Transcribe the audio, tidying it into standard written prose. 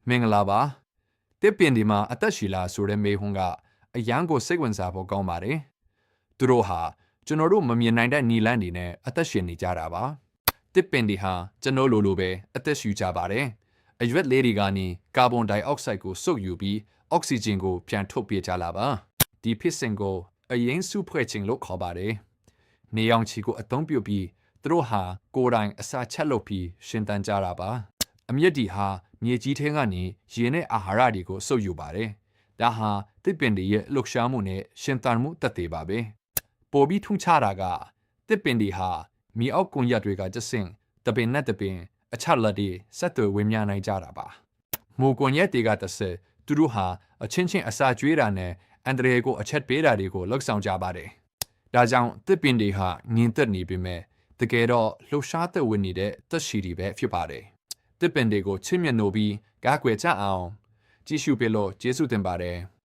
မင်္ဂလာပါတစ်ပင်ဒီမှာအသက်ရှည်လားဆိုတဲ့မေးခွန်းကအရန်ကိုစိတ်ဝင်စားဖို့ကောင်းပါတယ်သူတို့ဟာကျွန်တော်တို့မမြင်နိုင်တဲ့နီလန်းတွေနဲ့အသက်ရှင်နေကြတာပါတစ်ပင်ဒီဟာကျွန်တော်လိုပဲအသက်ရှူကြပါတယ်အရွက်လေးတွေကနေကာဗွန်ဒိုင်အောက်ဆိုက်ကိုစုပ်ယူပြီးအောက်ဆီဂျင်ကိုပြန်ထုတ်ပေးကြလာပါဒီဖြစ်စဉ်ကိုအရင်စုဖွဲ့ခြင်းလို့ခေါ်ပါတယ်နေအောင်ချီကိုအသုံးပြုပြီးသူတို့ဟာကိုယ်တိုင်အစာချက်လုပ်ပြီးရှင်သန်ကြတာပါအမြင့်ဒီဟာမြေကြီးထဲကနေရေနဲ့အာဟာရတွေကိုစုပ်ယူပါတယ်။ဒါဟာတစ်ပင်တွေရဲ့လှုပ်ရှားမှုနဲ့ရှင်သန်မှုသက်သေပါပဲ။ပိုပြီးထူးခြားတာကတစ်ပင်တွေဟာမြေအောက်ကွန်ရက်တွေကကျဆင့်တပင်နဲ့တပင်အခြားလက်တွေဆက်သွယ်ဝေမျှနိုင်ကြတာပါ။မိုကွန်ရက်တွေကတစ်ဆက်သူတို့ဟာအချင်းချင်းအစာကျွေးတာနဲ့အန်ဒရေကိုအချက်ပေးတာတွေကိုလှုပ်ဆောင်ကြပါတယ်။ဒါကြောင့်တစ်ပင်တွေဟာငင်သက်နေပေမဲ့တကယ်တော့လှုပ်ရှားသက်ဝင်နေတဲ့သက်ရှိတွေပဲဖြစ်ပါတယ်။တစ်ပင်တွေကိုချစ်မြတ်နိုးပြီးကားကွယ်ကြအောင်ကြည့်ရှုပေးလို့ကျေးဇူးတင်ပါတယ်